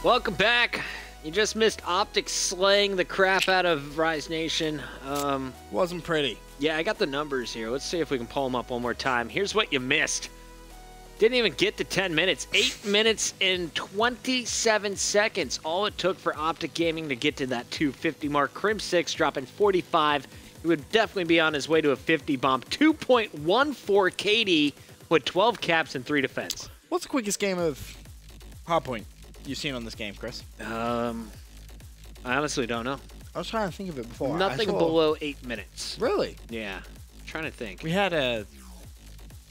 Welcome back. You just missed OpTic slaying the crap out of Rise Nation. Wasn't pretty. Yeah, I got the numbers here. Let's see if we can pull them up one more time. Here's what you missed. Didn't even get to 10 minutes. 8 minutes and 27 seconds. All it took for OpTic Gaming to get to that 250 mark. Crim6 dropping 45. He would definitely be on his way to a 50 bump. 2.14 KD with 12 caps and 3 defense. What's the quickest game of hardpoint you've seen on this game, Chris? I honestly don't know. I was trying to think of it before. Nothing below 8 minutes. Really? Yeah. I'm trying to think. We had I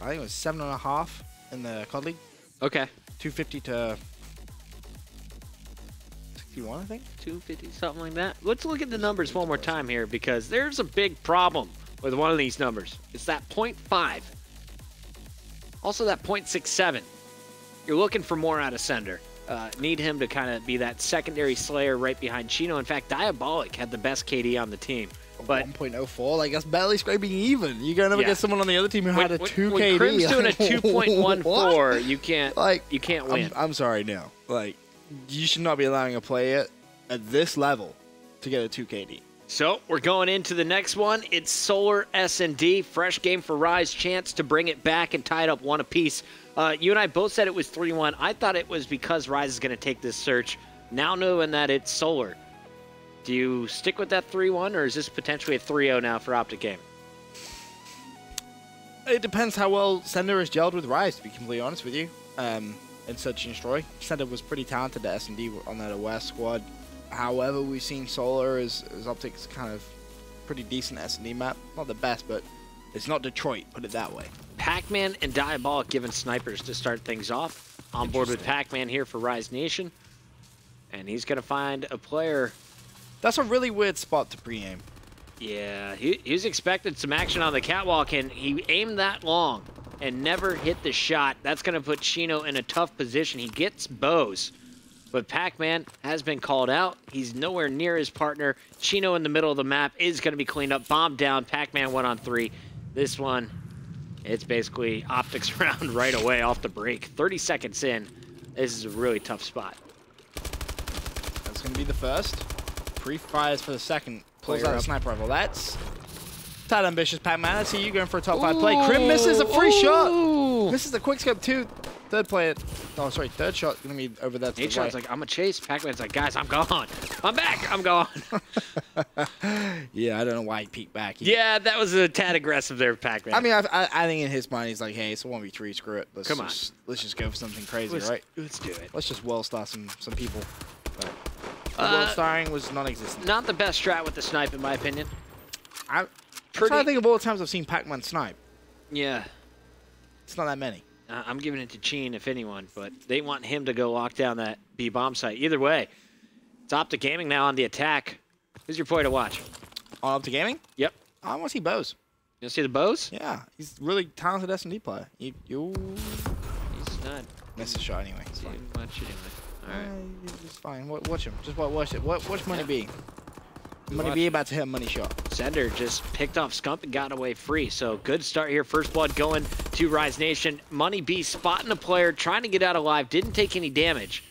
think it was 7.5 in the COD League. Okay. 250 to 61, I think. 250, something like that. Let's look at the numbers one more time here, because there's a big problem with one of these numbers. It's that 0.5. Also that 0.67. You're looking for more out of Sender. Need him to kind of be that secondary slayer right behind Chino. In fact, Diabolic had the best KD on the team. But 1.04, like that's barely scraping even. You're gonna never get someone on the other team who had a 2 when KD. Crim's doing a 2.14, you can't win. I'm sorry, no. Like, you should not be allowing a player at this level to get a 2 KD. So we're going into the next one. It's Solar S&D. Fresh game for Rise. Chance to bring it back and tie it up one apiece. You and I both said it was 3-1. I thought it was because Rise is going to take this search. Now knowing that it's Solar, do you stick with that 3-1, or is this potentially a 3-0 now for OpTic Game? It depends how well Sender is gelled with Rise, to be completely honest with you. In Search and Destroy, Sender was pretty talented at S&D on that OS squad. However, we've seen Solar as OpTic's kind of pretty decent S&D map. Not the best, but it's not Detroit, put it that way. Pac-Man and Diabolic giving snipers to start things off. On board with Pac-Man here for Rise Nation. And he's going to find a player. That's a really weird spot to pre-aim. Yeah, he's expected some action on the catwalk, and he aimed that long and never hit the shot. That's going to put Chino in a tough position. He gets bows, but Pac-Man has been called out. He's nowhere near his partner. Chino in the middle of the map is going to be cleaned up. Bomb down. Pac-Man 1-on-3. This one, it's basically OpTic's round right away off the break. 30 seconds in. This is a really tough spot. That's going to be the first. Pre-fires for the second. Pulls out a sniper rifle. That's tight ambitious, Pac-Man. I see you going for a top 5 play. Crim misses a free shot. Misses the quick scope too. Third player. Oh, sorry. Third shot going to be over there to the right. Like, I'm going to chase. Pac-Man's like, guys, I'm gone. I'm back. I'm gone. Yeah, I don't know why he peeked back. Yeah, that was a tad aggressive there, Pac-Man. I mean, I think in his mind, he's like, hey, it's a 1v3. Screw it. Let's just go for something crazy, right? Let's do it. Let's just world star some people. But world starring was non-existent. Not the best strat with the snipe, in my opinion. I'm trying to think of all the times I've seen Pac-Man snipe. Yeah. It's not that many. I'm giving it to Cheen, if anyone, but they want him to go lock down that B-bomb site. Either way, it's OpTic Gaming now on the attack. Who's your player to watch? On OpTic Gaming? Yep. I want to see Bose. You want to see the Bows? Yeah, he's really talented S&D player. He's not. Missed a shot anyway. It's fine. Too much anyway. All right. It's fine. Watch him. Just watch it. Watch Money B. Money B about to hit a money shot. Sender just picked off Scump and got away free. So good start here. First blood going to Rise Nation. Money B spotting a player, trying to get out alive. Didn't take any damage.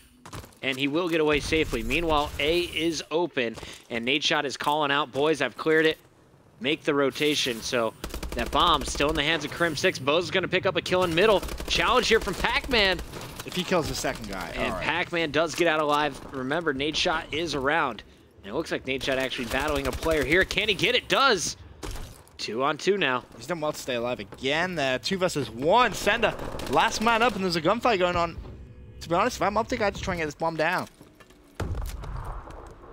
And he will get away safely. Meanwhile, A is open. And Nadeshot is calling out, boys, I've cleared it. Make the rotation. So that bomb still in the hands of Crim6. Bo's going to pick up a kill in middle. Challenge here from Pac-Man. If he kills the second guy. And Pac-Man does get out alive. Remember, Nadeshot is around. And it looks like Nadeshot actually battling a player here. Can he get it? Does. 2-on-2 now. He's done well to stay alive again there. 2 versus 1. Sender, last man up, and there's a gunfight going on. To be honest, if I'm OpTic, I'd just try and get this bomb down.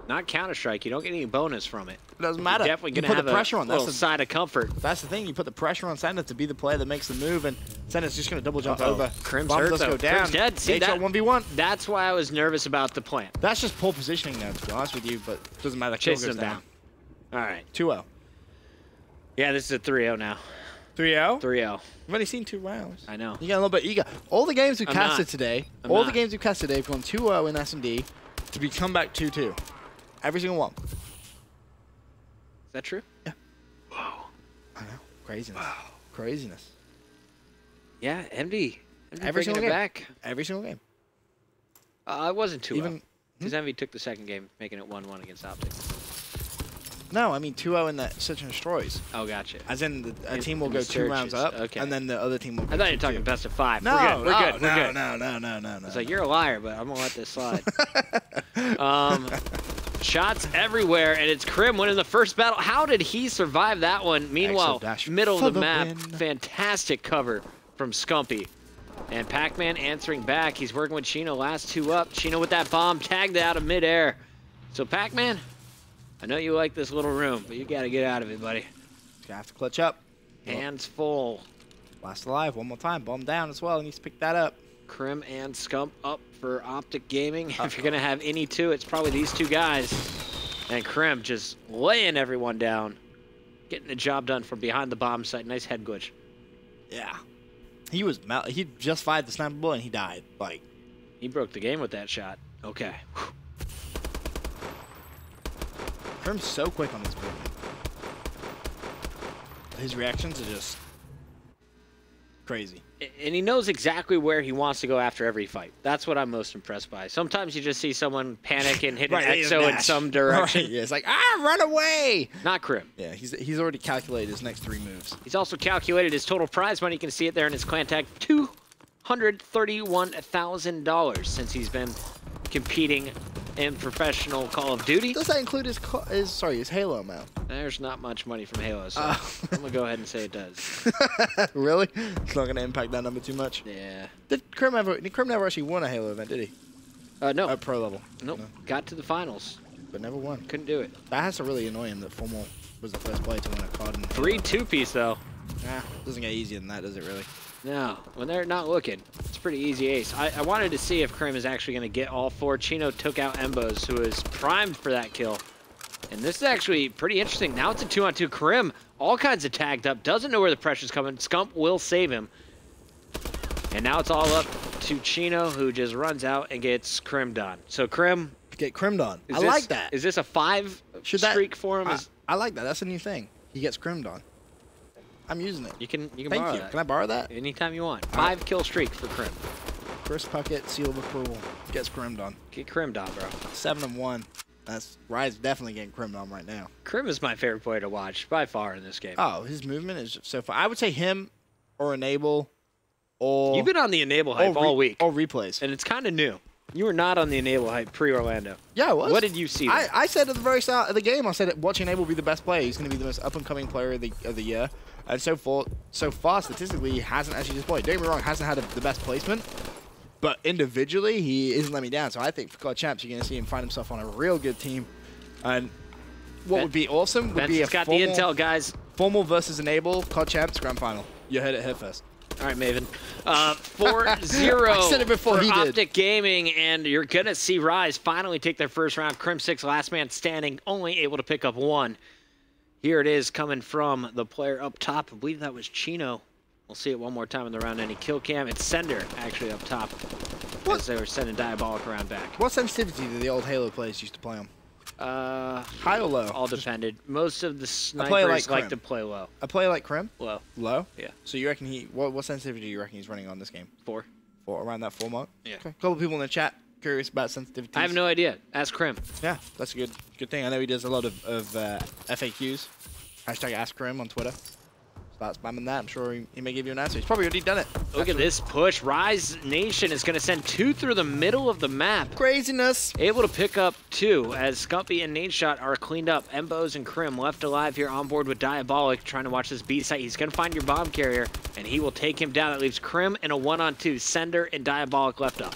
Not Counter-Strike. You don't get any bonus from it. It doesn't matter. You're definitely going to have the pressure on. Little side of comfort. That's the thing. You put the pressure on Sender to be the player that makes the move, and Sender's just going to double jump over. Crim's bomb hurt, does though. go down. Crim's dead. See that? 1v1. That's why I was nervous about the plant. That's just poor positioning now, to be honest with you, but it doesn't matter. Chase him down. All right. 2-0. Yeah, this is a 3-0 now. 3-0? 3-0. We've only seen 2 rounds. I know. You got a little bit eager. All the games we've casted today, I'm we've casted today have gone 2-0 in S&D to be come back 2-2. Every single one. Is that true? Yeah. Whoa. I know. Craziness. Wow. Craziness. Yeah, MD. Every single game. Back. Every single game. It wasn't 2-0. Because Envy took the second game, making it 1-1 against OpTic. No, I mean 2-0 in that Search and Destroys. Oh, gotcha. As in, a team will go 2 rounds up, and then the other team will go I thought you were 2-2. talking best of 5. No, we're good. We're good. No. It's like, you're a liar, but I'm going to let this slide. Shots everywhere, and it's Krim winning the first battle. How did he survive that one? Meanwhile, middle of the map, fantastic cover from Scumpy. And Pac-Man answering back. He's working with Chino, last 2 up. Chino with that bomb, tagged out of midair. So Pac-Man, I know you like this little room, but you got to get out of it, buddy. Gonna have to clutch up. Hands full. Last alive, one more time. Bomb down as well. He needs to pick that up. Krim and Scump up for OpTic Gaming. If you're going to have any two, it's probably these 2 guys. And Krim just laying everyone down. Getting the job done from behind the bomb site. Nice head glitch. Yeah. He just fired the sniper bullet and he died. Like, he broke the game with that shot. Okay. Krim's so quick on this movement. His reactions are just crazy. And he knows exactly where he wants to go after every fight. That's what I'm most impressed by. Sometimes you just see someone panic and hit an EXO in some direction. Right. Yeah, it's like, run away! Not Krim. Yeah, he's already calculated his next 3 moves. He's also calculated his total prize money. You can see it there in his clan tag, $231,000 since he's been competing in professional Call of Duty. Does that include his Halo amount? There's not much money from Halo, so I'm going to go ahead and say it does. Really? It's not going to impact that number too much? Yeah. Did Krim never actually won a Halo event, did he? No. At pro level? Nope. No. Got to the finals. But never won. Couldn't do it. That has to really annoy him that Formal was the first player to win a card. 3 2-piece, though. Nah, doesn't get easier than that, does it really? No. When they're not looking, it's a pretty easy ace. I wanted to see if Krim is actually going to get all 4. Chino took out Embos, who is primed for that kill. And this is actually pretty interesting. Now it's a 2-on-2. Krim, all kinds of tagged up, doesn't know where the pressure's coming. Scump will save him. And now it's all up to Chino, who just runs out and gets Krim done. So Krim... Get Krimmed on. I like that. Is this a 5 streak for him? I like that. That's a new thing. He gets Krimmed on. I'm using it. You can Thank borrow you. that. Can I borrow that? Anytime you want. 5 kill streak for Krim. First Puckett, seal of approval. Gets Krimmed on. Get Krimmed on, bro. 7-1. Rise definitely getting Krimmed on right now. Krim is my favorite player to watch by far in this game. Oh, his movement is so far. I would say him or Enable or... You've been on the Enable hype all week. Or replays. And it's kind of new. You were not on the Enable hype pre-Orlando. Yeah, I was. What did you see? I said at the very start of the game, I said watching Enable be the best player. He's going to be the most up-and-coming player of the year. And so far, statistically, he hasn't actually displayed. Don't get me wrong, hasn't had the best placement. But individually, he isn't letting me down. So I think for COD Champs, you're going to see him find himself on a real good team. And what would be awesome would be a got the intel, guys. Formal versus Enable COD Champs Grand Final. You heard it here first. All right, Maven. 4-0 I said it before for he did. OpTic Gaming, and you're going to see Rise finally take their first round. Krim 6, last man standing, only able to pick up 1. Here it is coming from the player up top. I believe that was Chino. We'll see it one more time in the round. Any kill cam. It's Sender actually up top as they were sending Diabolic around back. What sensitivity did the old Halo players used to play on? High or low? All depended. Most of the snipers like to play low. A player like Krim? Low. Low? Yeah. So you reckon what sensitivity do you reckon he's running on this game? 4. Around that 4 mark? Yeah. Okay. A couple people in the chat curious about sensitivity. I have no idea. Ask Krim. Yeah, that's a good thing. I know he does a lot of FAQs. Hashtag Ask Krim on Twitter. Start spamming that. I'm sure he may give you an answer. He's probably already done it. Look at this push. Rise Nation is going to send 2 through the middle of the map. Craziness. Able to pick up 2 as Scumpy and Nadeshot are cleaned up. Embos and Krim left alive here on board with Diabolic, trying to watch this B site. He's going to find your bomb carrier, and he will take him down. That leaves Krim in a 1-on-2. Sender and Diabolic left up.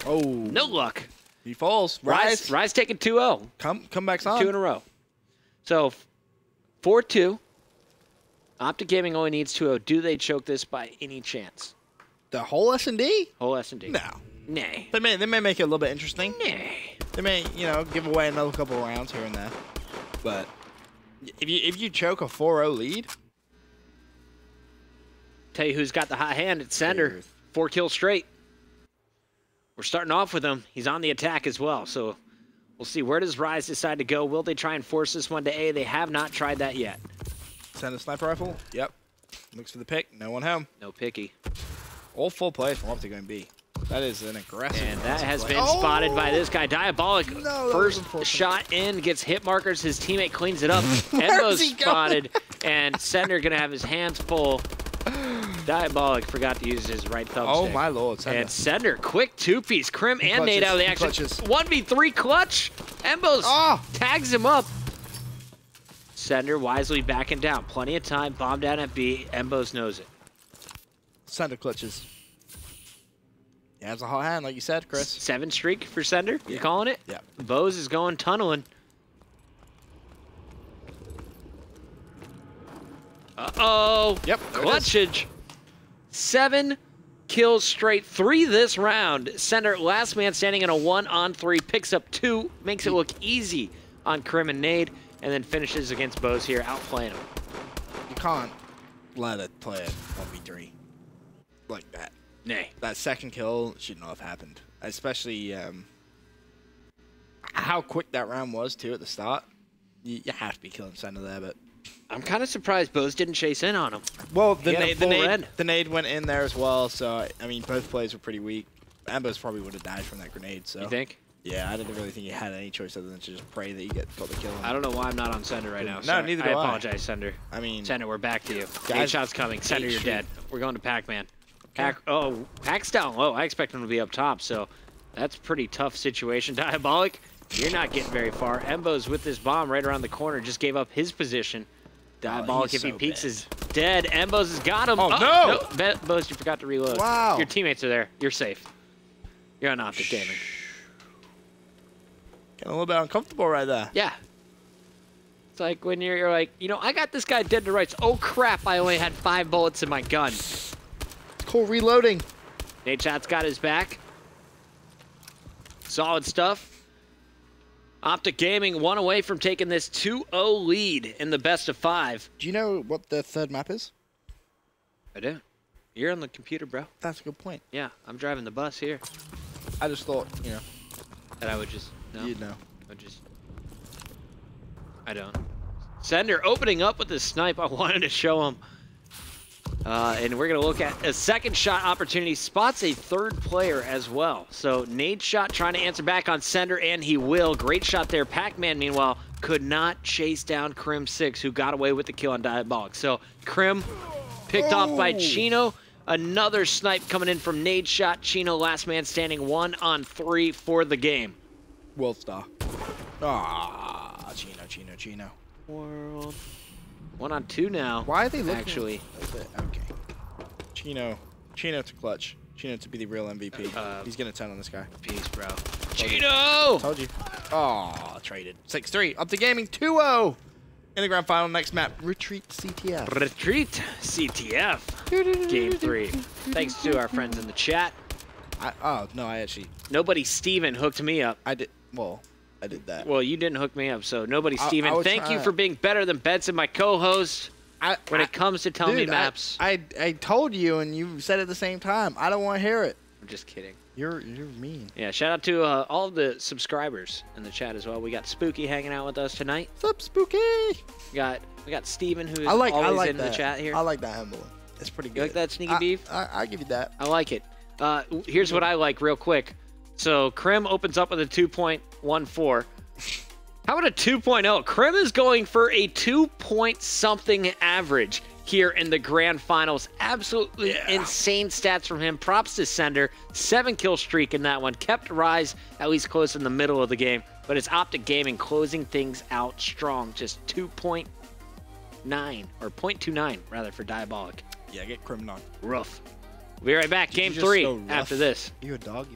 Oh. No luck. He falls. Rise taking 2-0. Come back on. 2 in a row. So 4-2. OpTic Gaming only needs 2-0. Do they choke this by any chance? The whole S&D? Whole S&D. No. Nay. They may make it a little bit interesting. Nay. They may, give away another couple of rounds here and there. But if you choke a 4-0 lead, tell you who's got the hot hand. It's Sender. 4 kills straight. We're starting off with him. He's on the attack as well. So we'll see. Where does Rise decide to go? Will they try and force this one to A? They have not tried that yet. Send a sniper rifle. Yep. Looks for the pick. No one home. No picky. All 4 players from OpTic going B. That is an aggressive. And that has play. been spotted by this guy. Diabolic, No, first shot in, gets hit markers. His teammate cleans it up. Embo's spotted, and Sender gonna have his hands full. Diabolic forgot to use his right thumbstick. Oh my lord, Sender. And Sender, quick two-piece. Crim and clutches, Nate out of the action. 1v3 clutch. Embo's tags him up. Sender wisely backing down. Plenty of time. Bomb down at B. Embo's knows it. Sender clutches. He has a hot hand, like you said, Chris. 7 streak for Sender. You calling it? Yeah. Bose is going tunneling. Uh-oh. Yep. Clutchage. 7 kills straight. 3 this round. Sender, last man standing in a 1-on-3. Picks up 2. Makes it look easy on Crim and Nade. And then finishes against Bose here, outplaying him. You can't let it play it 1v3 like that. Nay. That second kill should not have happened. Especially how quick that round was, too, at the start. You have to be killing Sender there, but... I'm kind of surprised Bose didn't chase in on him. Well, the nade went in there as well, so, I mean, both plays were pretty weak. Ambos probably would have died from that grenade, so... You think? Yeah, I didn't really think he had any choice other than to just pray that you got the kill. I don't know why I'm not on Sender right now. No, Sorry. neither do I. Apologize, Sender. I mean... Sender, we're back to you. Guys, 8 shots coming. Sender, you're dead. We're going to Pac-Man. Okay. Pac's down low. I expect him to be up top, so that's a pretty tough situation. Diabolic, you're not getting very far. Embo's with this bomb right around the corner. Just gave up his position. Diabolic, if he peeks, is dead. Embo's has got him. Oh, no! Bose, you forgot to reload. Wow. Your teammates are there. You're safe. You're on OpTic Gaming. Getting a little bit uncomfortable right there. Yeah. It's like when you're like, you know, I got this guy dead to rights. Oh, crap, I only had 5 bullets in my gun. It's cool reloading. Nate Shot's got his back. Solid stuff. OpTic Gaming 1 away from taking this 2-0 lead in the best of 5. Do you know what the third map is? I do. You're on the computer, bro. That's a good point. Yeah, I'm driving the bus here. I just thought, you know. That I would just know. You'd know. I don't. Sender opening up with the snipe. I wanted to show him. And we're going to look at a second shot opportunity. Spots a third player as well. So Nade Shot trying to answer back on Sender, and he will. Great shot there. Pac-Man, meanwhile, could not chase down Crim 6, who got away with the kill on Diabolic. So Crim picked off by Chino. Another snipe coming in from Nade Shot. Chino, last man standing, 1-on-3 for the game. World Star. Ah, Chino. World. 1-on-2 now. Why are they looking? Actually. Okay. Chino to clutch. Chino to be the real MVP. He's going to turn on this guy. Peace, bro. Chino! Told you. Oh, traded. 6-3. OpTic Gaming 2-0. In the grand final, next map, Retreat CTF. Retreat CTF. Game 3. Thanks to our friends in the chat. Nobody Steven hooked me up. I did that. Well, you didn't hook me up, so nobody Steven. Thank you for being better than Benson, my co-host, when it comes to telling me maps. I told you, and you said it at the same time. I don't want to hear it. I'm just kidding. You're mean. Yeah, shout out to all of the subscribers in the chat as well. We got Spooky hanging out with us tonight. What's up, Spooky? We got Steven, who is always in the chat here. I like that humble. It's pretty good. You like that sneaky beef? I give you that. I like it. Here's what I like real quick. So Crim opens up with a 2.14. How about a 2.0? Crim is going for a 2-point-something average here in the grand finals. Absolutely insane stats from him. Props to Sender. 7-kill streak in that one. Kept Rise at least close in the middle of the game. But it's OpTic Gaming closing things out strong. Just 2.9 or 0.29 rather for Diabolic. Yeah, get Crim on. Rough. We'll be right back. Game 3 after this. You a dog?